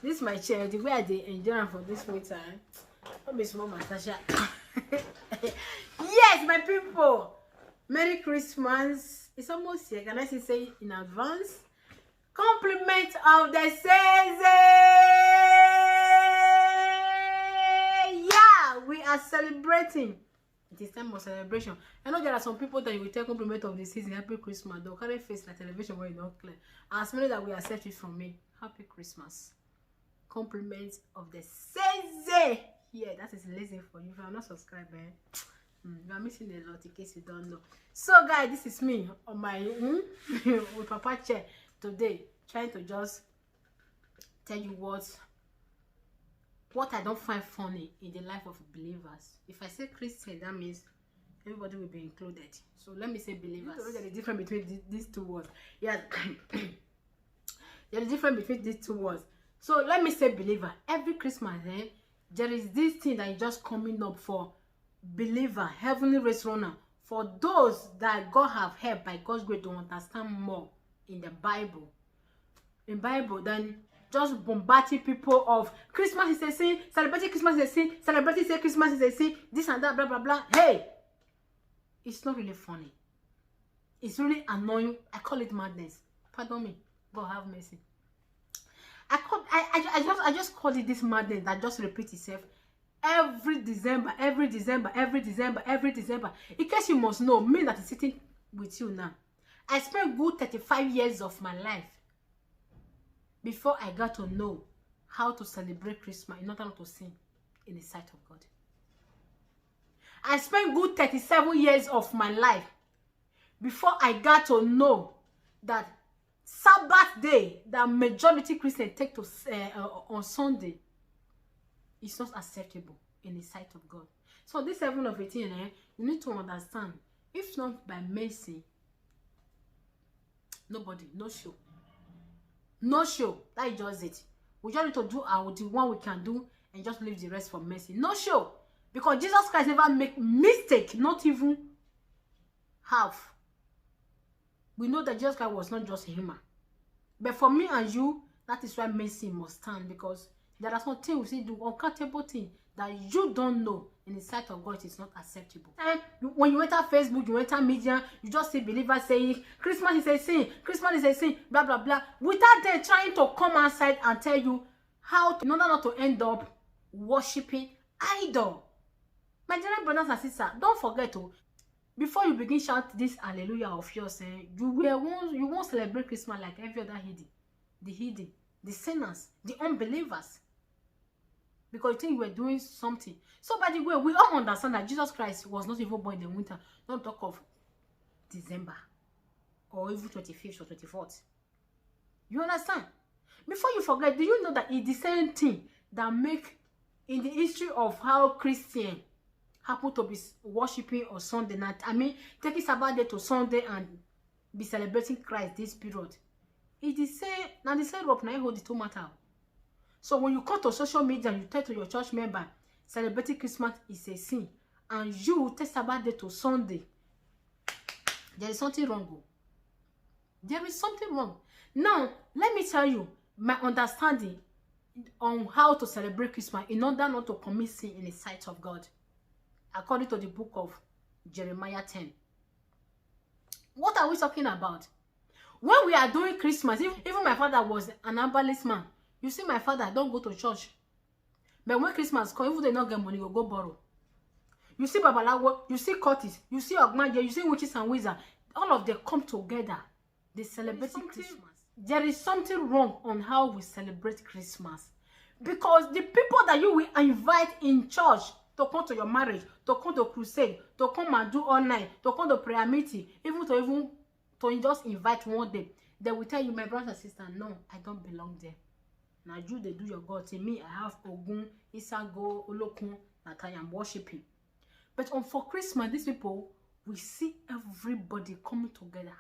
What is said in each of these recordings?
This my chair. The way I dey enjoy for this winter. Don't be small, Natasha. Yes, my people. Merry Christmas. It's almost here. Can I say in advance? Compliment of the season. Yeah, we are celebrating. It is time of celebration. I know there are some people that you will tell compliment of the season, Happy Christmas. They'll carry face like television when it's not clear. As many that we accept it from me, Happy Christmas. Compliment of the season. Yeah, that is lazy for you. If you are not subscribed, you are missing a lot in case you don't know. So, guys, this is me on my with Papa Chair today, trying to just tell you what I don't find funny in the life of believers. If I say Christian, that means everybody will be included. So let me say believers. You know there is a difference between these two words. Yes, there is a difference between these two words. So let me say believer. Every Christmas, there is this thing that is just coming up for believer, heavenly race runner, for those that God have helped by God's grace to understand more in the Bible. In Bible, then just bombarding people of Christmas is a sin, celebrating Christmas is a sin, celebrating say Christmas is a sin, this and that, blah blah blah. Hey, it's not really funny. It's really annoying. I call it madness. Pardon me. God have mercy. I just call it this madness that just repeats itself every December. In case you must know, me that is sitting with you now, I spent good 35 years of my life before I got to know how to celebrate Christmas in order not to sin in the sight of God. I spent good 37 years of my life before I got to know that Sabbath day that majority Christians take to on Sunday is not acceptable in the sight of God. So this 7 of 18, you need to understand, if not by mercy, nobody, no show. No show. That is just it. We just need to do the one we can do and just leave the rest for mercy. No show. Because Jesus Christ never make mistake, not even half. We know that Jesus Christ was not just human. But for me and you, that is why mercy must stand. Because there are some things we see, do uncountable things that you don't know in the sight of God, it is not acceptable. And when you enter Facebook, you enter media, you just see believers saying, Christmas is a sin, Christmas is a sin, blah, blah, blah. Without them trying to come outside and tell you how to, in order not to end up worshiping idol. My dear brothers and sisters, don't forget to, before you begin shout this hallelujah of yours, you won't celebrate Christmas like every other hidden, the sinners, the unbelievers. Because you think you were doing something. So by the way, we all understand that Jesus Christ was not even born in the winter. Don't talk of December or even 25th or 24th. You understand? Before you forget, do you know that it's the same thing that make in the history of how Christian happen to be worshiping on Sunday night? I mean, taking Sabbath day to Sunday and be celebrating Christ this period. It is say now the same rope now hold the two matter. So when you come to social media and you tell to your church member celebrating Christmas is a sin, and you take Sabbath day to Sunday, there is something wrong. There is something wrong. Now, let me tell you my understanding on how to celebrate Christmas in order not to commit sin in the sight of God, according to the book of Jeremiah 10. What are we talking about? When we are doing Christmas, even my father was an herbalist man. You see, my father don't go to church. But when Christmas comes, even they not get money, go borrow. You see Babalawo, you see Curtis, you see Ogmaje, you see witches and wizards. All of them come together. They celebrate Christmas. There is something wrong on how we celebrate Christmas. Because the people that you will invite in church to come to your marriage, to come to crusade, to come and do all night, to come to prayer meeting, even to just invite one day, they will tell you, my brother and sister, no, I don't belong there. Now you they do your God. To me, I have Ogun, Isago, Olokun that I am worshiping. But for Christmas, these people, we see everybody coming together.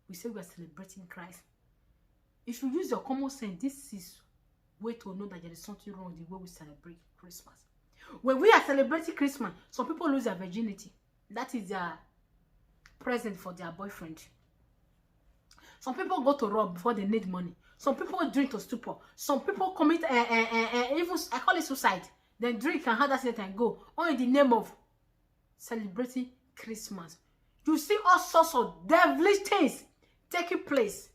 We say we are celebrating Christ. If you use your common sense, this is way to know that there is something wrong with the way we celebrate Christmas. When we are celebrating Christmas, some people lose their virginity. That is their present for their boyfriend. Some people go to rob before they need money. Some people drink to stupor. Some people commit even I call it suicide. Then drink and have that and go. All in the name of celebrating Christmas. You see all sorts of devilish things taking place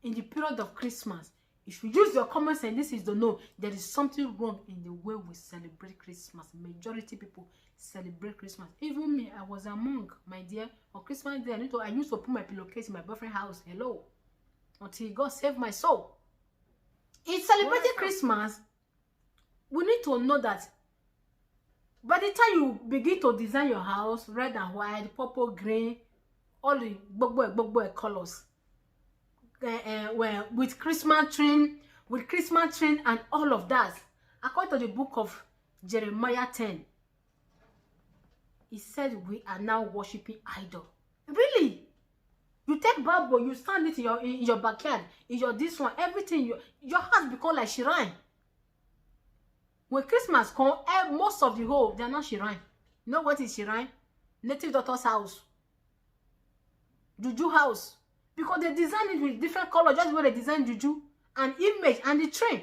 in the period of Christmas. If you use your common sense, this is the no. There is something wrong in the way we celebrate Christmas. Majority people celebrate Christmas. Even me, I was among, my dear, on Christmas Day, I used to put my pillowcase in my boyfriend's house. Hello. Until God saved my soul. In celebrating Christmas, we need to know that by the time you begin to design your house, red and white, purple, green, all the bugbo colors, with Christmas tree, and all of that, according to the book of Jeremiah 10, he said we are now worshiping idol. Really? You take Bible, you stand it in your backyard, in your this one, everything, your house become like shrine. When Christmas come, most of the whole, they are not shrine. You know what is shrine? Native daughter's house. Juju house. Because they design it with different colors, just where they design juju and image and the train.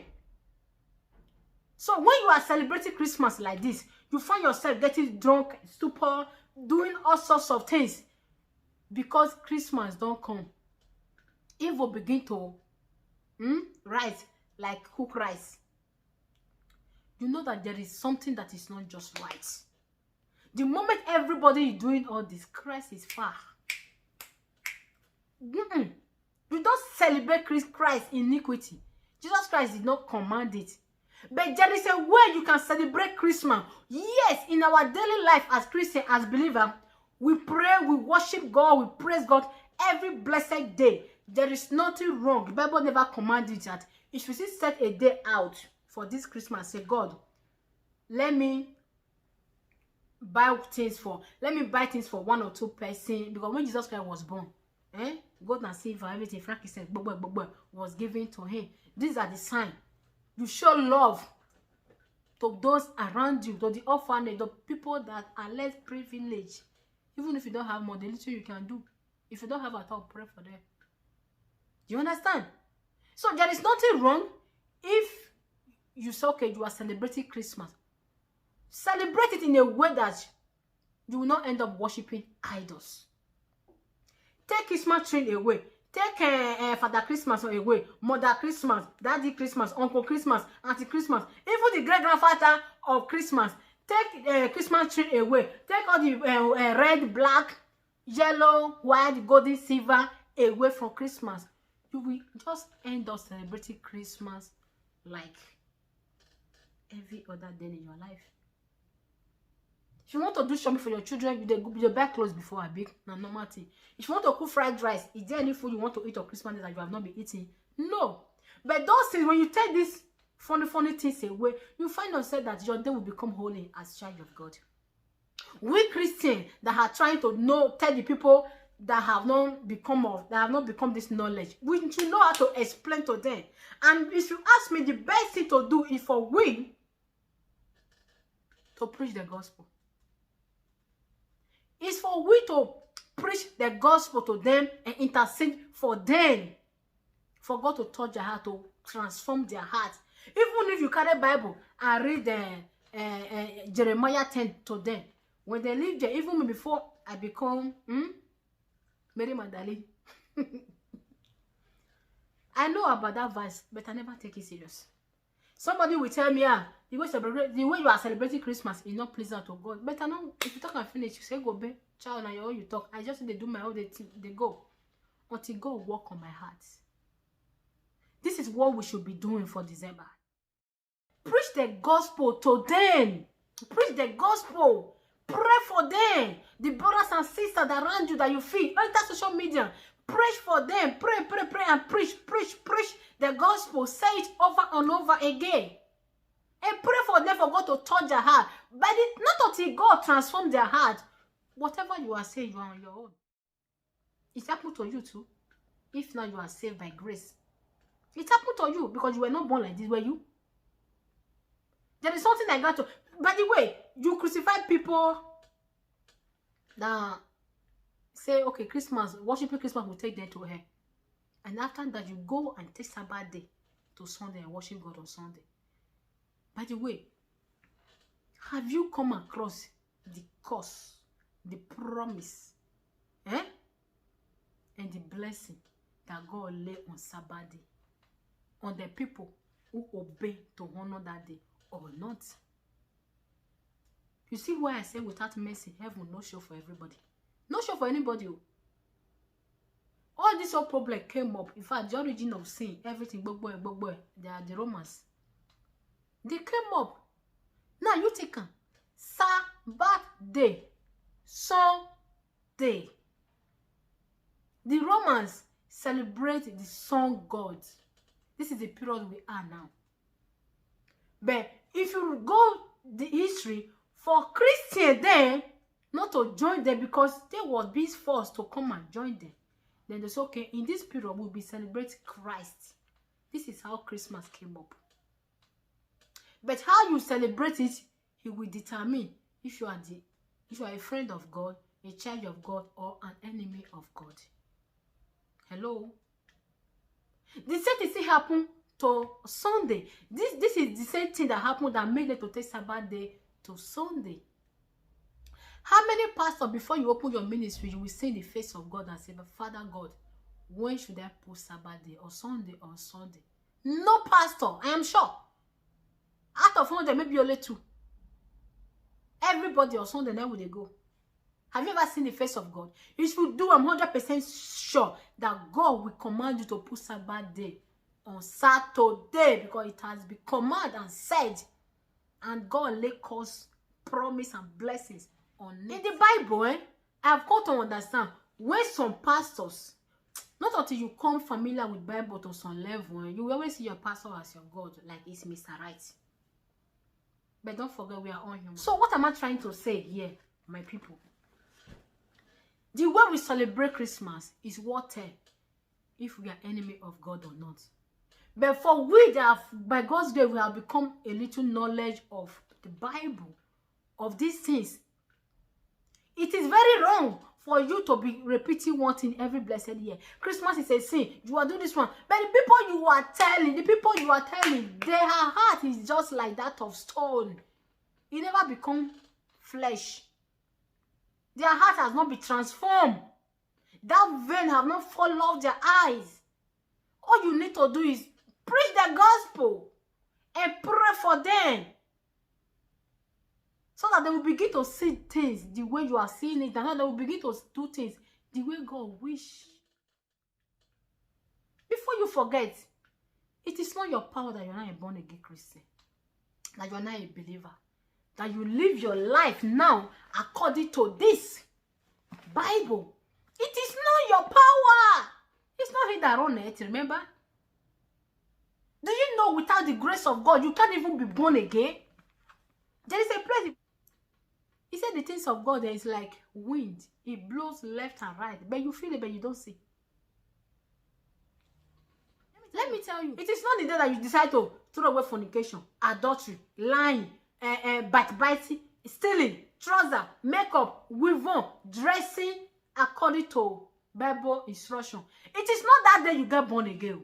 So when you are celebrating Christmas like this, you find yourself getting drunk, stupor, doing all sorts of things. Because Christmas don't come. Evil begin to rise like cook rice. You know that there is something that is not just right. The moment everybody is doing all this, Christ is far. You don't celebrate Christ iniquity. Jesus Christ did not command it. But there is a way you can celebrate Christmas. Yes, in our daily life as Christian, as believer, we pray, we worship God, we praise God every blessed day. There is nothing wrong. The Bible never commanded that. If you set a day out for this Christmas, say, God, let me buy things for one or two persons. Because when Jesus Christ was born, gold and silver, everything, frankincense, was given to him. These are the signs. You show love to those around you, to the orphanage, the people that are less privileged. Even if you don't have more, the little you can do. If you don't have at all, pray for them. Do you understand? So there is nothing wrong if you say, okay, you are celebrating Christmas. Celebrate it in a way that you will not end up worshiping idols. Take Christmas tree away. Take Father Christmas away. Mother Christmas, Daddy Christmas, Uncle Christmas, Auntie Christmas. Even the great-grandfather of Christmas. Take Christmas tree away. Take all the red, black, yellow, white, golden, silver away from Christmas. You will just end up celebrating Christmas like every other day in your life. If you want to do something for your children, you buy clothes before I bake. No, normal thing. If you want to cook fried rice, is there any food you want to eat on Christmas that you have not been eating? No. But those things, when you take these funny things away, you find yourself that your day will become holy as child of God. We Christians that are trying to tell the people that have not become this knowledge, we should know how to explain to them. And if you ask me, the best thing to do is for we to preach the gospel. It's for we to preach the gospel to them and intercede for them. For God to touch their heart, to transform their heart. Even if you carry the Bible and read Jeremiah 10 to them, when they live there, even before I become Mary Magdalene, I know about that verse, but I never take it serious. Somebody will tell me, the way you are celebrating Christmas is not pleasant to God. But I know, if you talk and finish, you say, go back, child, and you talk. I just they do my own, they go. Until God work on my heart. This is what we should be doing for December. Preach the gospel to them. Preach the gospel. Pray for them. The brothers and sisters around you that you feed. Enter social media. Preach for them. Pray, and preach the gospel. Say it over and over again. And pray for them for God to touch their heart. But not until God transforms their heart. Whatever you are saying, you are on your own. It happened to you too. If not, you are saved by grace. It happened to you because you were not born like this, were you? There is something like that too. By the way, you crucify people that say, okay, Christmas, worshiping Christmas will take them to hell. And after that, you go and take Sabbath day to Sunday and worship God on Sunday. By the way, have you come across the curse, the promise, and the blessing that God laid on Sabbath day on the people who obey to honor that day or not? You see why I say without mercy, heaven no show for everybody. No show for anybody. All this whole problem came up. In fact, the origin of sin, everything, they are the Romans. They came up. Now you take them. Sabbath day, Sunday. The Romans celebrate the sun god. This is the period we are now. But if you go the history for Christian then not to join them because they were being forced to come and join them, then they say, okay, in this period we'll be celebrating Christ. This is how Christmas came up. But how you celebrate it, he will determine if you are a friend of God, a child of God, or an enemy of God. Hello? The same thing happened to Sunday. This is the same thing that happened that made them to take Sabbath day to Sunday. How many pastors, before you open your ministry, you will see the face of God and say, but Father God, when should I put Sabbath day or Sunday or Sunday? No pastor, I am sure. Out of 100, maybe only 2. Everybody on Sunday night will they go. Have you ever seen the face of God? You should do, I'm 100% sure that God will command you to put Sabbath day on Saturday because it has been commanded and said. And God lay cause, promise and blessings on it. In the Bible, I have got to understand when some pastors, not until you come familiar with Bible to some level, you will always see your pastor as your God, like it's Mr. Right. But don't forget, we are all human. So what am I trying to say here, my people? The way we celebrate Christmas is what if we are enemy of God or not. But for we that have, by God's grace, we have become a little knowledge of the Bible, of these things. It is very wrong for you to be repeating one thing every blessed year. Christmas is a sin. You are doing this one. But the people you are telling, their heart is just like that of stone. It never become flesh. Their heart has not been transformed. That vein have not fallen off their eyes. All you need to do is preach the gospel and pray for them, so that they will begin to see things the way you are seeing it, and that they will begin to do things the way God wish. Before you forget, it is not your power that you are not a born-again Christian, that you are not a believer, that you live your life now according to this Bible. It is not your power. It's not he that runs it, remember? Do you know without the grace of God, you can't even be born again? There is a place. He said the things of God is like wind. It blows left and right. But you feel it, but you don't see. Let me tell you. It is not the day that you decide to throw away fornication, adultery, lying, backbiting, stealing, trouser, makeup, weave-on, dressing according to Bible instruction. It is not that day you get born again.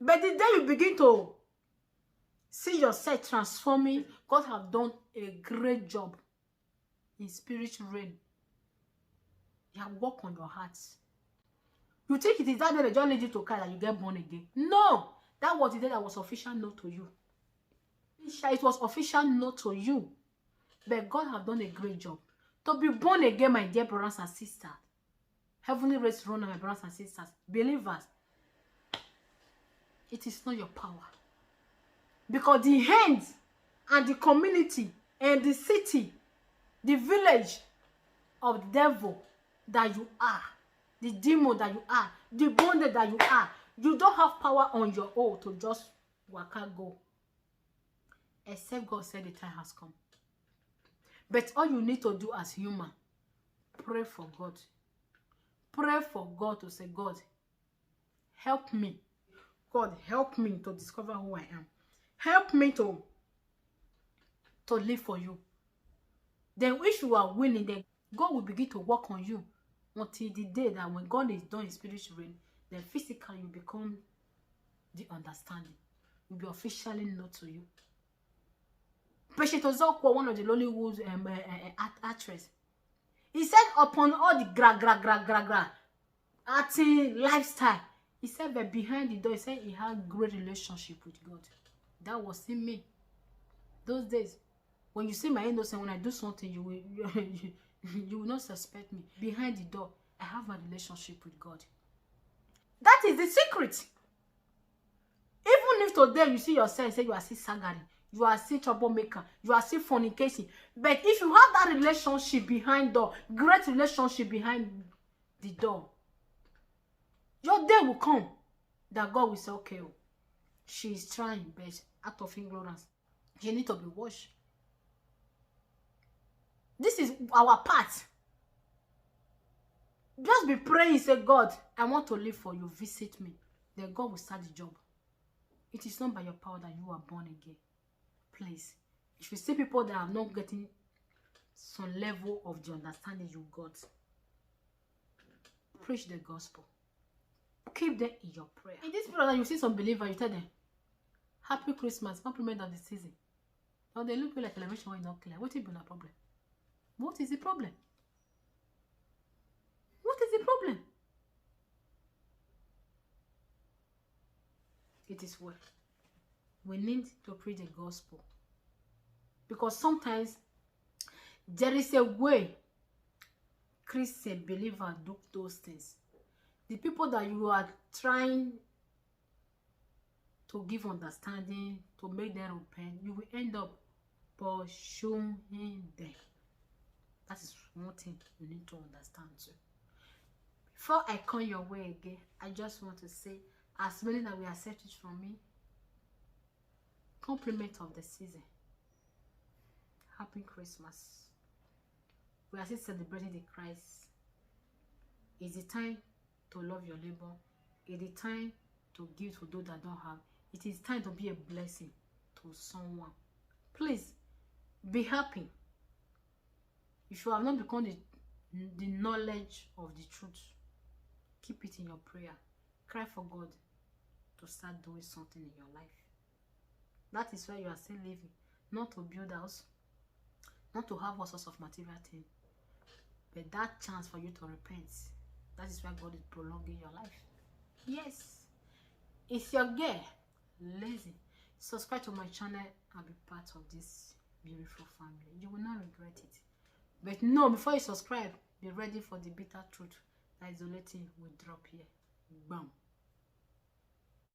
But the day you begin to see yourself transforming, God have done a great job in spiritual realm. He have worked on your hearts. You think it is that day that just lead you to cry that you get born again? No, that was the day that was official no to you. It was official no to you. But God have done a great job. To be born again, my dear brothers and sisters, heavenly race runner, my brothers and sisters, believers, it is not your power. Because the hands and the community and the city, the village of the devil that you are, the demon that you are, the bondage that you are, you don't have power on your own to just waka go. Except God said the time has come. But all you need to do as human, pray for God. Pray for God to say, God, help me. God, help me to discover who I am. Help me to live for you. Then if you are willing, then God will begin to work on you until the day that when God is done in spiritual realm, then physically you become the understanding. Will be officially known to you. Patient Ozokwo, one of the Lollywood actress, he said upon all the gra acting lifestyle, he said that behind the door, he said he had great relationship with God. That was in me. Those days, when you see my innocence, when I do something, you will not suspect me. Behind the door, I have my relationship with God. That is the secret. Even if today you see yourself, say you are still sagaring, you are still troublemaker, you are still fornicating, but if you have that relationship behind door, great relationship behind the door, your day will come that God will say, okay, she is trying, but out of ignorance, she needs to be washed. This is our part. Just be praying, say, God, I want to live for you, visit me. Then God will start the job. It is not by your power that you are born again. Please, if you see people that are not getting some level of the understanding you got, preach the gospel. Keep them in your prayer. In this period, you see some believers, you tell them, Happy Christmas, compliment of the season. Now they look like elevation when it's not clear. What is the problem? What is the problem? What is the problem? It is well. We need to preach the gospel. Because sometimes there is a way Christian believers do those things. The people that you are trying to give understanding, to make them repent, you will end up pursuing them. That is one thing you need to understand too. Before I come your way again, I just want to say, as many that we accept it from me, compliment of the season. Happy Christmas. We are still celebrating the Christ. It's the time to love your neighbor. It's the time to give to those that don't have. It is time to be a blessing to someone. Please, be happy. If you have not become the knowledge of the truth, keep it in your prayer. Cry for God to start doing something in your life. That is why you are still living. Not to build a house, not to have all sorts of material things, but that chance for you to repent. That is why God is prolonging your life. Yes, it's your girl, Lazy. Subscribe to my channel and be part of this beautiful family. You will not regret it. But no, before you subscribe, be ready for the bitter truth that is the only thing we drop here. Bam.